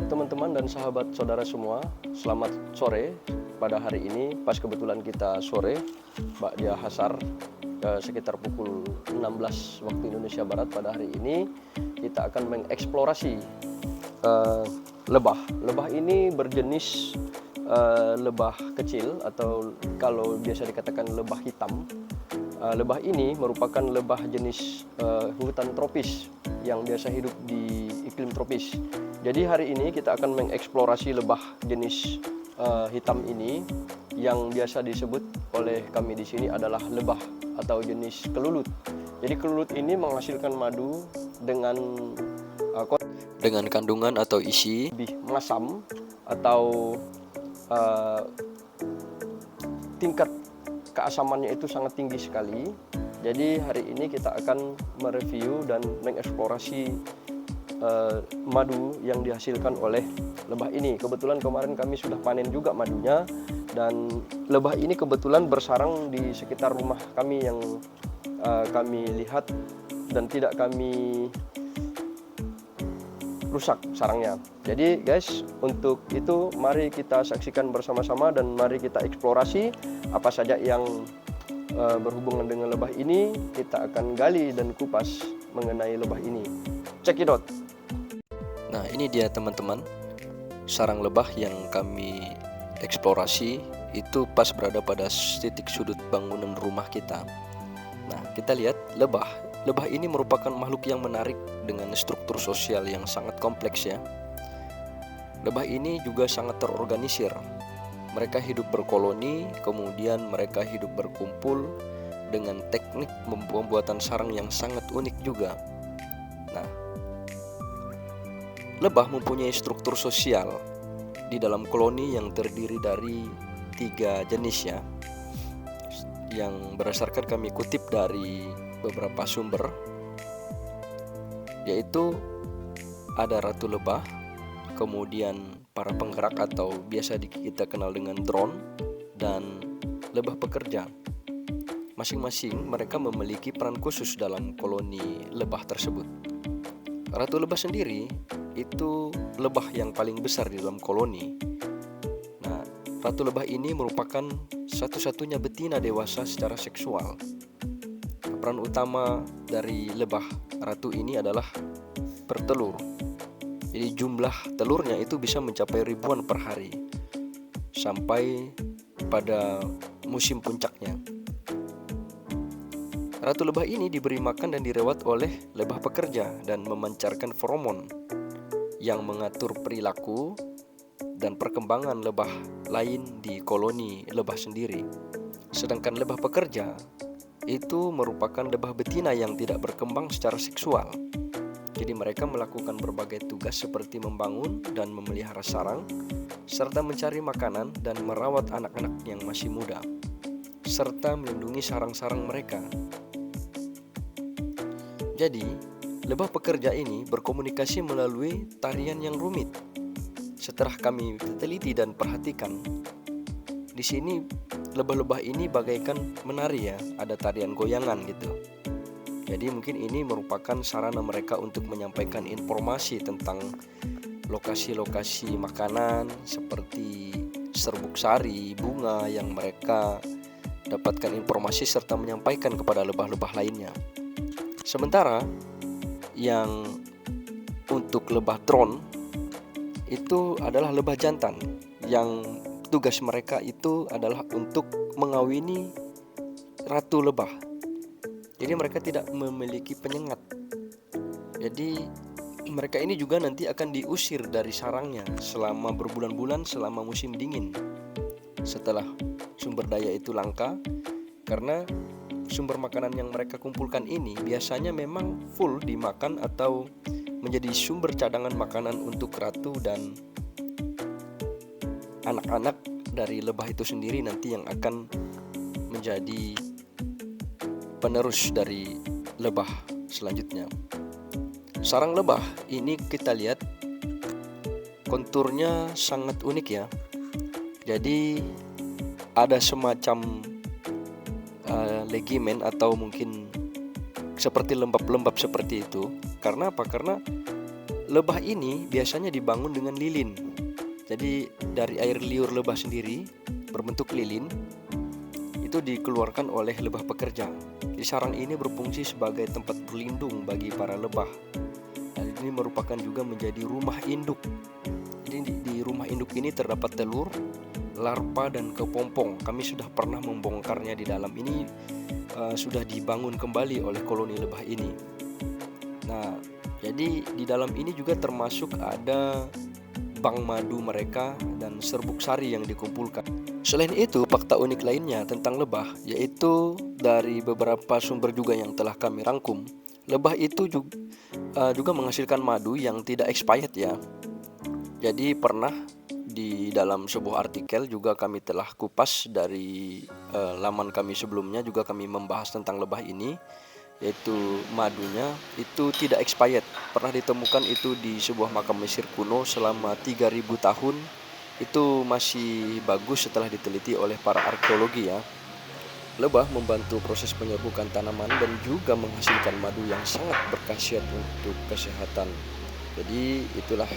teman-teman dan sahabat saudara semua, selamat sore. Pada hari ini, pas kebetulan kita sore, Ba'da Hasar, sekitar pukul 16 waktu Indonesia Barat pada hari ini, kita akan mengeksplorasi lebah. Lebah ini berjenis lebah kecil atau kalau biasa dikatakan lebah hitam. Lebah ini merupakan lebah jenis hutan tropis yang biasa hidup di iklim tropis. Jadi hari ini kita akan mengeksplorasi lebah jenis hitam ini yang biasa disebut oleh kami di sini adalah lebah atau jenis kelulut. Jadi kelulut ini menghasilkan madu dengan kandungan atau isi lebih masam atau tingkat keasamannya itu sangat tinggi sekali. Jadi hari ini kita akan mereview dan mengeksplorasi madu yang dihasilkan oleh lebah ini. Kebetulan kemarin kami sudah panen juga madunya, dan lebah ini kebetulan bersarang di sekitar rumah kami yang kami lihat dan tidak kami rusak sarangnya. Jadi guys, untuk itu mari kita saksikan bersama-sama dan mari kita eksplorasi apa saja yang berhubungan dengan lebah ini. Kita akan gali dan kupas mengenai lebah ini. Check it out. Nah, ini dia teman-teman, sarang lebah yang kami eksplorasi itu pas berada pada titik sudut bangunan rumah kita. Nah, kita lihat lebah. Lebah ini merupakan makhluk yang menarik dengan struktur sosial yang sangat kompleks ya. Lebah ini juga sangat terorganisir. Mereka hidup berkoloni, kemudian mereka hidup berkumpul dengan teknik pembuatan sarang yang sangat unik juga. Nah, lebah mempunyai struktur sosial di dalam koloni yang terdiri dari 3 jenis ya, yang berdasarkan kami kutip dari beberapa sumber, yaitu ada ratu lebah, kemudian para penggerak atau biasa kita kenal dengan drone, dan lebah pekerja. Masing-masing mereka memiliki peran khusus dalam koloni lebah tersebut. Ratu lebah sendiri itu lebah yang paling besar di dalam koloni. Nah, ratu lebah ini merupakan satu-satunya betina dewasa secara seksual. Peran utama dari lebah ratu ini adalah bertelur. Jadi jumlah telurnya itu bisa mencapai ribuan per hari sampai pada musim puncaknya. Ratu lebah ini diberi makan dan dirawat oleh lebah pekerja dan memancarkan feromon yang mengatur perilaku dan perkembangan lebah lain di koloni lebah sendiri. Sedangkan lebah pekerja itu merupakan lebah betina yang tidak berkembang secara seksual. Jadi mereka melakukan berbagai tugas seperti membangun dan memelihara sarang, serta mencari makanan dan merawat anak-anak yang masih muda, serta melindungi sarang-sarang mereka. Jadi, lebah pekerja ini berkomunikasi melalui tarian yang rumit. Setelah kami teliti dan perhatikan, di sini lebah-lebah ini bagaikan menari ya, ada tarian goyangan gitu. Jadi mungkin ini merupakan sarana mereka untuk menyampaikan informasi tentang lokasi-lokasi makanan seperti serbuk sari, bunga yang mereka dapatkan informasi serta menyampaikan kepada lebah-lebah lainnya. Sementara yang untuk lebah drone itu adalah lebah jantan yang tugas mereka itu adalah untuk mengawini ratu lebah. Jadi mereka tidak memiliki penyengat. Jadi mereka ini juga nanti akan diusir dari sarangnya selama berbulan-bulan selama musim dingin, setelah sumber daya itu langka, karena sumber makanan yang mereka kumpulkan ini biasanya memang full dimakan atau menjadi sumber cadangan makanan untuk ratu dan anak-anak dari lebah itu sendiri nanti yang akan menjadi penerus dari lebah selanjutnya. Sarang lebah ini kita lihat konturnya sangat unik ya. Jadi ada semacam legimen atau mungkin seperti lembab-lembab seperti itu. Karena apa? Karena Lebah ini biasanya dibangun dengan lilin. Jadi dari air liur lebah sendiri berbentuk lilin itu dikeluarkan oleh lebah pekerja. Jadi sarang ini berfungsi sebagai tempat berlindung bagi para lebah. Dan ini merupakan juga menjadi rumah induk. Jadi di rumah induk ini terdapat telur, larva dan kepompong. Kami sudah pernah membongkarnya di dalam ini. Sudah dibangun kembali oleh koloni lebah ini. Nah, jadi di dalam ini juga termasuk ada bank madu mereka dan serbuk sari yang dikumpulkan. Selain itu, fakta unik lainnya tentang lebah yaitu dari beberapa sumber juga yang telah kami rangkum. Lebah itu juga menghasilkan madu yang tidak expired ya. Jadi pernah di dalam sebuah artikel juga kami telah kupas dari laman kami sebelumnya juga kami membahas tentang lebah ini, yaitu madunya itu tidak expired. Pernah ditemukan itu di sebuah makam Mesir kuno selama 3000 tahun. Itu masih bagus setelah diteliti oleh para arkeologi ya. Lebah membantu proses penyerbukan tanaman dan juga menghasilkan madu yang sangat berkhasiat untuk kesehatan. Jadi itulah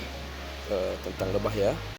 tentang lebah ya.